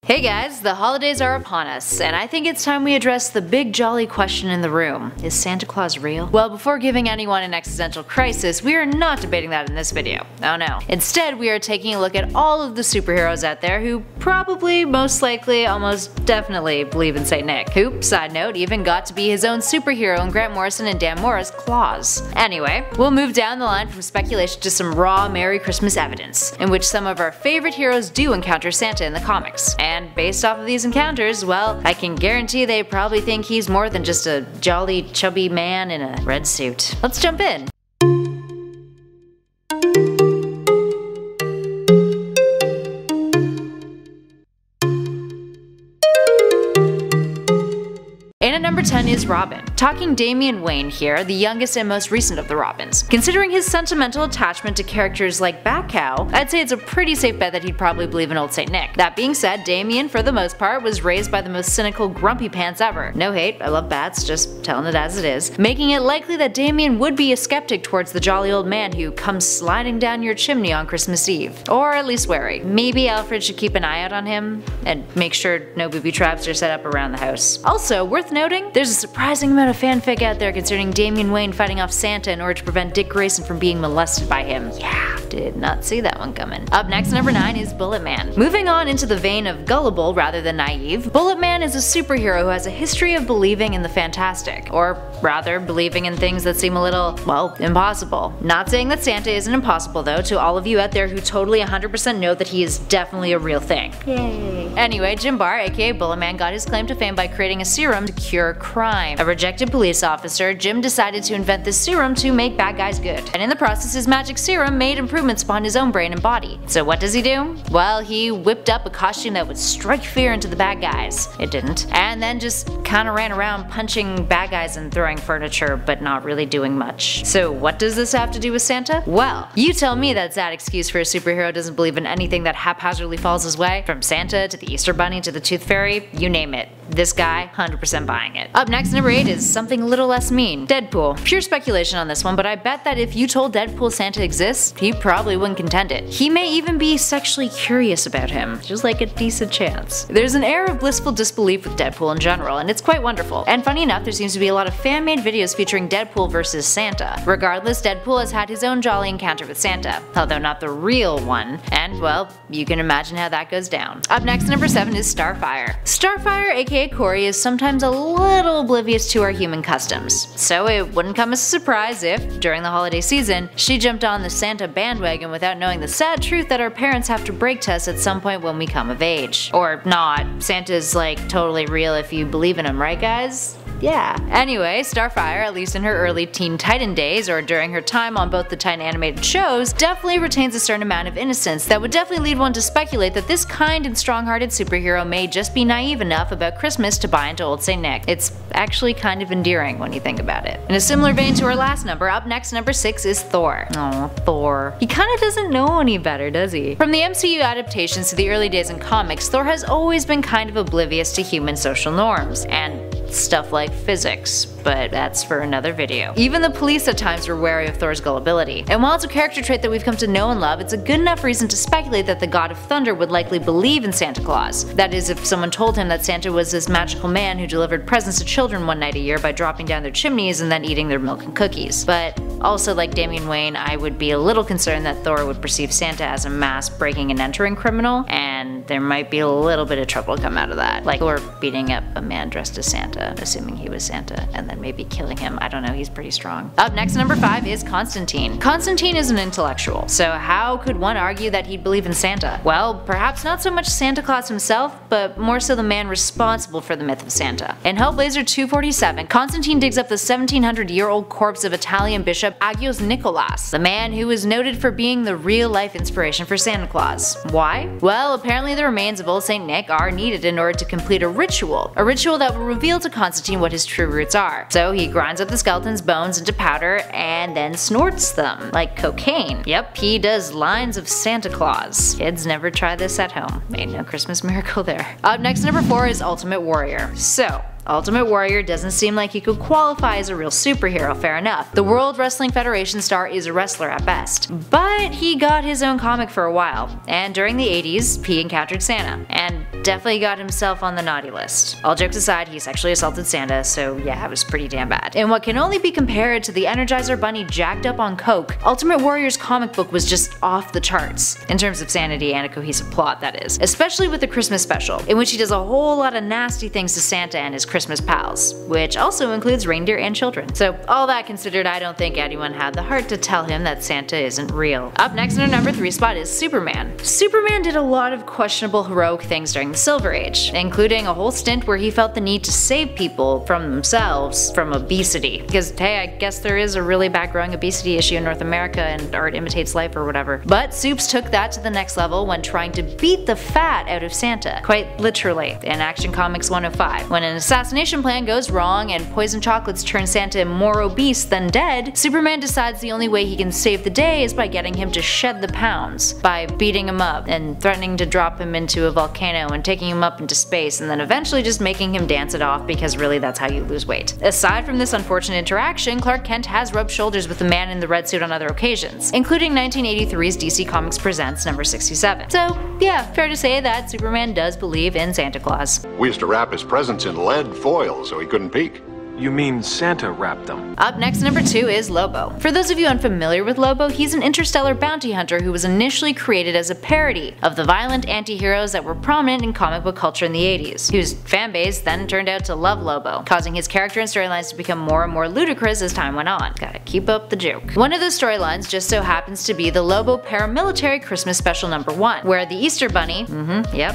Hey guys, the holidays are upon us, and I think it's time we address the big jolly question in the room. Is Santa Claus real? Well, before giving anyone an existential crisis, we are not debating that in this video. Oh no. Instead, we are taking a look at all of the superheroes out there who probably, most likely, almost definitely believe in St. Nick, who, side note, even got to be his own superhero in Grant Morrison and Dan Mora's Klaus. Anyway, we'll move down the line from speculation to some raw Merry Christmas evidence, in which some of our favorite heroes do encounter Santa in the comics. And based off of these encounters, well, I can guarantee they probably think he's more than just a jolly, chubby man in a red suit. Let's jump in. And at number 10 is Robin. Talking Damian Wayne here, the youngest and most recent of the Robins. Considering his sentimental attachment to characters like Bat-Cow, I'd say it's a pretty safe bet that he'd probably believe in old St. Nick. That being said, Damian, for the most part, was raised by the most cynical grumpy pants ever. No hate, I love bats, just telling it as it is. Making it likely that Damian would be a skeptic towards the jolly old man who comes sliding down your chimney on Christmas Eve. Or at least wary. Maybe Alfred should keep an eye out on him, and make sure no booby traps are set up around the house. Also, worth noting, there's a surprising amount of fanfic out there concerning Damian Wayne fighting off Santa in order to prevent Dick Grayson from being molested by him. Yeah, did not see that one coming. Up next, number 9 is BULLETMAN. Moving on into the vein of gullible rather than naive, BULLETMAN is a superhero who has a history of believing in the fantastic, or rather, believing in things that seem a little, well, impossible. Not saying that Santa isn't impossible though, to all of you out there who totally 100% know that he is definitely a real thing. Yay. Anyway, Jim Barr, aka BULLETMAN, got his claim to fame by creating a serum to cure crime. A rejected police officer, Jim decided to invent this serum to make bad guys good. And in the process, his magic serum made improvements upon his own brain and body. So what does he do? Well, he whipped up a costume that would strike fear into the bad guys. It didn't. And then just kinda ran around punching bad guys and throwing furniture, but not really doing much. So what does this have to do with Santa? Well, you tell me that's that excuse for a superhero doesn't believe in anything that haphazardly falls his way. From Santa to the Easter Bunny to the Tooth Fairy, you name it. This guy, 100% buying it. Up next, number 8 is something a little less mean. Deadpool. Pure speculation on this one, but I bet that if you told Deadpool Santa exists, he probably wouldn't contend it. He may even be sexually curious about him, just like a decent chance. There's an air of blissful disbelief with Deadpool in general, and it's quite wonderful. And funny enough, there seems to be a lot of fan-made videos featuring Deadpool versus Santa. Regardless, Deadpool has had his own jolly encounter with Santa, although not the real one, and well, you can imagine how that goes down. Up next, number 7 is Starfire. Starfire, aka Corey, is sometimes a little oblivious to our human customs, so it wouldn't come as a surprise if, during the holiday season, she jumped on the Santa bandwagon without knowing the sad truth that our parents have to break to us at some point when we come of age. Or not, Santa's like totally real if you believe in him, right guys? Yeah. Anyway, Starfire, at least in her early Teen Titan days or during her time on both the Titan animated shows, definitely retains a certain amount of innocence that would definitely lead one to speculate that this kind and strong-hearted superhero may just be naive enough about Christmas to buy into old St. Nick. It's actually kind of endearing when you think about it. In a similar vein to our last number, up next, number 6 is Thor. Aw, Thor. He kinda doesn't know any better, does he? From the MCU adaptations to the early days in comics, Thor has always been kind of oblivious to human social norms, and stuff like physics, but that's for another video. Even the police at times were wary of Thor's gullibility, and while it's a character trait that we've come to know and love, it's a good enough reason to speculate that the god of thunder would likely believe in Santa Claus. That is, if someone told him that Santa was this magical man who delivered presents to children one night a year by dropping down their chimneys and then eating their milk and cookies. But also, like Damian Wayne, I would be a little concerned that Thor would perceive Santa as a mass breaking and entering criminal, and there might be a little bit of trouble come out of that. Like Thor beating up a man dressed as Santa, assuming he was Santa, and then maybe killing him. I don't know, he's pretty strong. Up next, number 5 is Constantine. Constantine is an intellectual, so how could one argue that he'd believe in Santa? Well, perhaps not so much Santa Claus himself, but more so the man responsible for the myth of Santa. In Hellblazer 247, Constantine digs up the 1700-year-old corpse of Italian Bishop Agios Nicholas, the man who is noted for being the real-life inspiration for Santa Claus. Why? Well, apparently the remains of old St. Nick are needed in order to complete a ritual that will reveal to Constantine what his true roots are. So he grinds up the skeleton's bones into powder and then snorts them, like cocaine. Yep, he does lines of Santa Claus. Kids never try this at home. Ain't no Christmas miracle there. Up next, number 4 is Ultimate Warrior. So, Ultimate Warrior doesn't seem like he could qualify as a real superhero, fair enough. The World Wrestling Federation star is a wrestler at best. But he got his own comic for a while, and during the 80s, he encountered Santa, and definitely got himself on the naughty list. All jokes aside, he sexually assaulted Santa, so yeah, it was pretty damn bad. In what can only be compared to the Energizer Bunny jacked up on coke, Ultimate Warrior's comic book was just off the charts, in terms of sanity and a cohesive plot, that is. Especially with the Christmas special, in which he does a whole lot of nasty things to Santa and his Christmas pals, which also includes reindeer and children. So all that considered, I don't think anyone had the heart to tell him that Santa isn't real. Up next in our number 3 spot is Superman. Superman did a lot of questionable heroic things during the Silver Age, including a whole stint where he felt the need to save people from themselves from obesity. Because hey, I guess there is a really bad growing obesity issue in North America and art imitates life or whatever. But Supes took that to the next level when trying to beat the fat out of Santa, quite literally, in Action Comics 105. When an assassination plan goes wrong and poison chocolates turn Santa more obese than dead, Superman decides the only way he can save the day is by getting him to shed the pounds, by beating him up and threatening to drop him into a volcano and taking him up into space and then eventually just making him dance it off because really that's how you lose weight. Aside from this unfortunate interaction, Clark Kent has rubbed shoulders with the man in the red suit on other occasions, including 1983's DC Comics Presents number 67. So yeah, fair to say that Superman does believe in Santa Claus. We used to wrap his presents in lead foil so he couldn't peek. You mean Santa wrapped them? Up next, number 2 is Lobo. For those of you unfamiliar with Lobo, he's an interstellar bounty hunter who was initially created as a parody of the violent anti-heroes that were prominent in comic book culture in the 80s, whose fanbase then turned out to love Lobo, causing his character and storylines to become more and more ludicrous as time went on. Gotta keep up the joke. One of those storylines just so happens to be the Lobo Paramilitary Christmas Special number 1, where the Easter Bunny,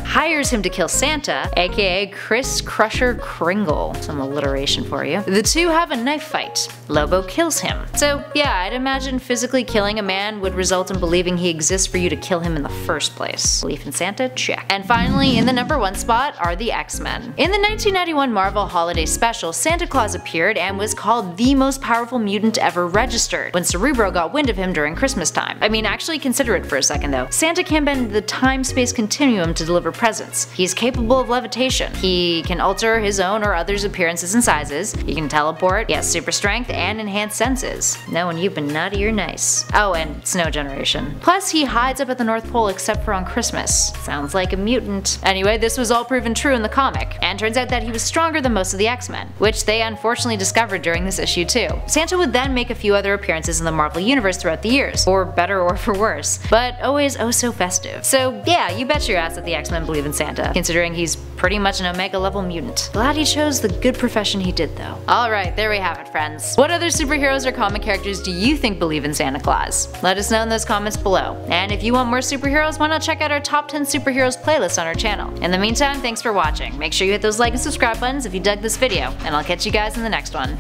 hires him to kill Santa, aka Chris Crusher Kringle. Some alliteration for you. The two have a knife fight. Lobo kills him. So yeah, I'd imagine physically killing a man would result in believing he exists for you to kill him in the first place. Belief in Santa? Check. And finally, in the number 1 spot are the X-Men. In the 1991 Marvel Holiday Special, Santa Claus appeared and was called the most powerful mutant ever registered when Cerebro got wind of him during Christmas time. I mean, actually consider it for a second though. Santa can bend the time-space continuum to deliver presents. He's capable of levitation. He can alter his own or others' appearances and sizes. He can teleport, he has super strength, and enhanced senses. Knowing you've been naughty or nice. Oh, and snow generation. Plus, he hides up at the North Pole except for on Christmas. Sounds like a mutant. Anyway, this was all proven true in the comic, and turns out that he was stronger than most of the X-Men, which they unfortunately discovered during this issue too. Santa would then make a few other appearances in the Marvel Universe throughout the years, for better or for worse, but always oh so festive. So yeah, you bet your ass that the X-Men believe in Santa, considering he's pretty much an Omega level mutant. Glad he chose the good profession he did though. Alright, there we have it friends. What other superheroes or comic characters do you think believe in Santa Claus? Let us know in those comments below. And if you want more superheroes, why not check out our top 10 superheroes playlist on our channel. In the meantime, thanks for watching. Make sure you hit those like and subscribe buttons if you dug this video, and I'll catch you guys in the next one.